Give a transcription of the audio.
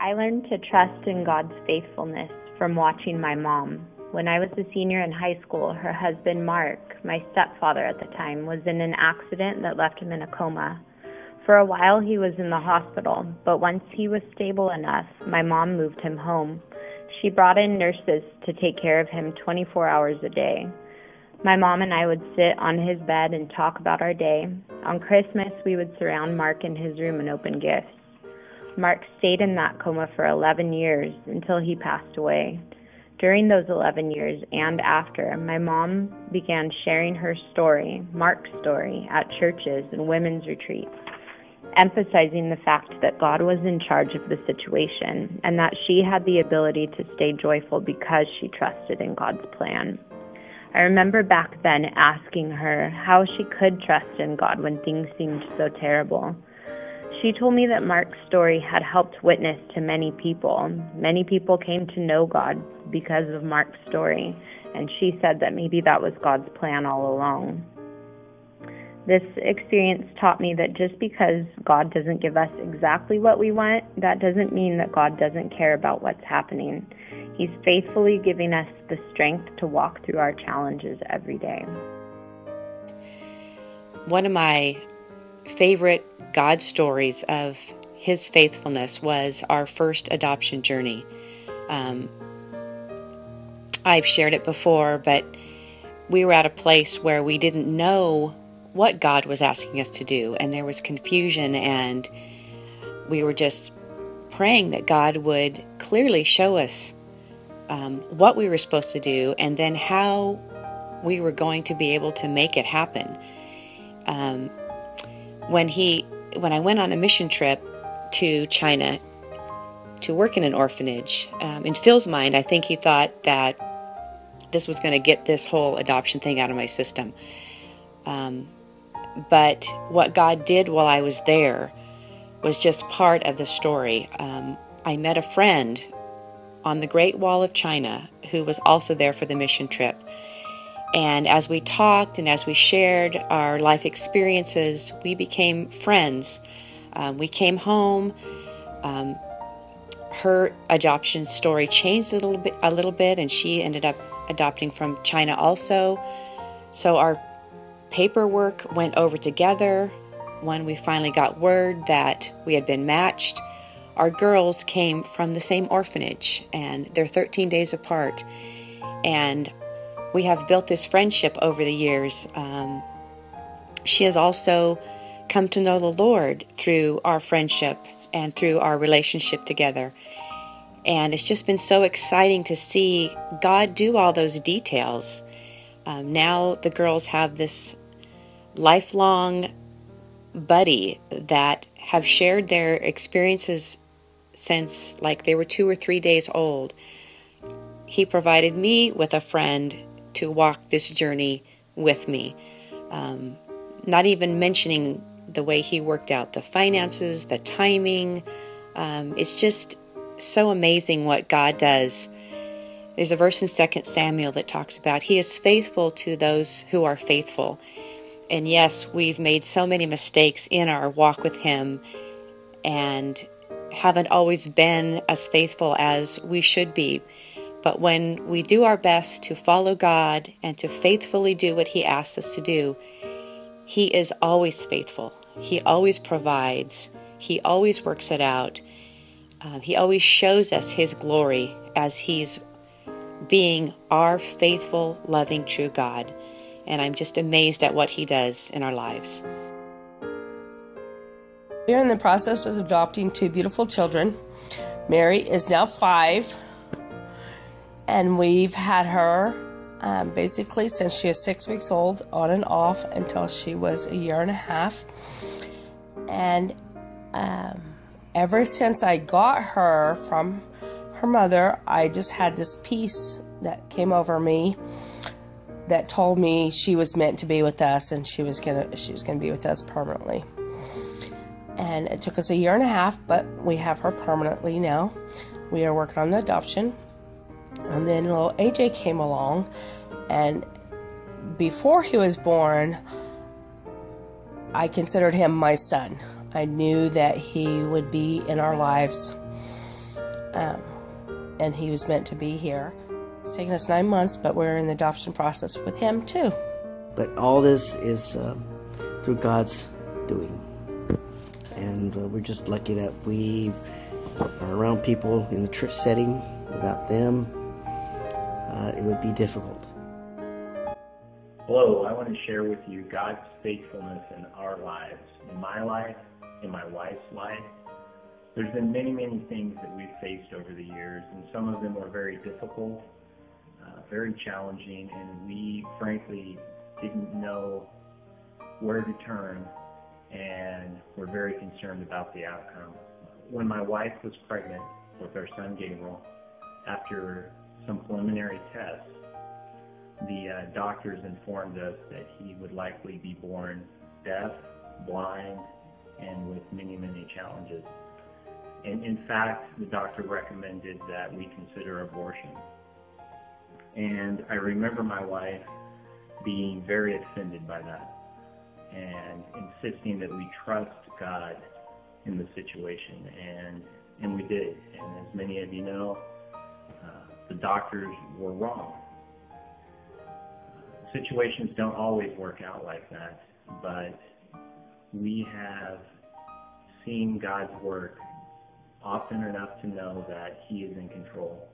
I learned to trust in God's faithfulness from watching my mom. When I was a senior in high school, her husband, Mark, my stepfather at the time, was in an accident that left him in a coma. For a while, he was in the hospital, but once he was stable enough, my mom moved him home. She brought in nurses to take care of him 24 hours a day. My mom and I would sit on his bed and talk about our day. On Christmas, we would surround Mark in his room and open gifts. Mark stayed in that coma for 11 years until he passed away. During those 11 years and after, my mom began sharing her story, Mark's story, at churches and women's retreats, emphasizing the fact that God was in charge of the situation and that she had the ability to stay joyful because she trusted in God's plan. I remember back then asking her how she could trust in God when things seemed so terrible. She told me that Mark's story had helped witness to many people. Many people came to know God because of Mark's story, and she said that maybe that was God's plan all along. This experience taught me that just because God doesn't give us exactly what we want, that doesn't mean that God doesn't care about what's happening. He's faithfully giving us the strength to walk through our challenges every day. One of my favorite God stories of His faithfulness was our first adoption journey. I've shared it before, but we were at a place where we didn't know what God was asking us to do, and there was confusion, and we were just praying that God would clearly show us what we were supposed to do, and then how we were going to be able to make it happen. When I went on a mission trip to China to work in an orphanage, in Phil's mind, I think he thought that this was going to get this whole adoption thing out of my system. But what God did while I was there was just part of the story. I met a friend on the Great Wall of China who was also there for the mission trip. And as we talked and as we shared our life experiences, we became friends. We came home. Her adoption story changed a little bit, and she ended up adopting from China also. So our paperwork went over together. When we finally got word that we had been matched, our girls came from the same orphanage, and they're 13 days apart. And we have built this friendship over the years. She has also come to know the Lord through our friendship and through our relationship together. And it's just been so exciting to see God do all those details. Now the girls have this lifelong buddy that have shared their experiences since like they were 2 or 3 days old. He provided me with a friend to walk this journey with me. Not even mentioning the way he worked out the finances, the timing. It's just so amazing what God does. There's a verse in 2 Samuel that talks about He is faithful to those who are faithful. And yes, we've made so many mistakes in our walk with Him and haven't always been as faithful as we should be. But when we do our best to follow God and to faithfully do what He asks us to do, He is always faithful. He always provides. He always works it out. He always shows us His glory as He's being our faithful, loving, true God. And I'm just amazed at what He does in our lives. We are in the process of adopting 2 beautiful children. Mary is now 5. And we've had her basically since she was 6 weeks old, on and off, until she was 1.5 years. And ever since I got her from her mother, I just had this peace that came over me that told me she was meant to be with us, and she was gonna be with us permanently. And it took us 1.5 years, but we have her permanently now. We are working on the adoption. And then little AJ came along, and before he was born, I considered him my son. I knew that he would be in our lives and he was meant to be here. It's taken us 9 months, but we're in the adoption process with him too. But all this is through God's doing. And we're just lucky that we are around people in the church setting. Without them, it would be difficult. Hello, I want to share with you God's faithfulness in our lives, in my life, in my wife's life. There's been many, many things that we've faced over the years, and some of them were very difficult, very challenging, and we frankly didn't know where to turn, and were very concerned about the outcome. When my wife was pregnant with our son Gabriel, after some preliminary tests, the doctors informed us that he would likely be born deaf, blind, and with many, many challenges. And in fact, the doctor recommended that we consider abortion. And I remember my wife being very offended by that and insisting that we trust God in the situation. And we did. And as many of you know, the doctors were wrong. Situations don't always work out like that, but we have seen God's work often enough to know that He is in control.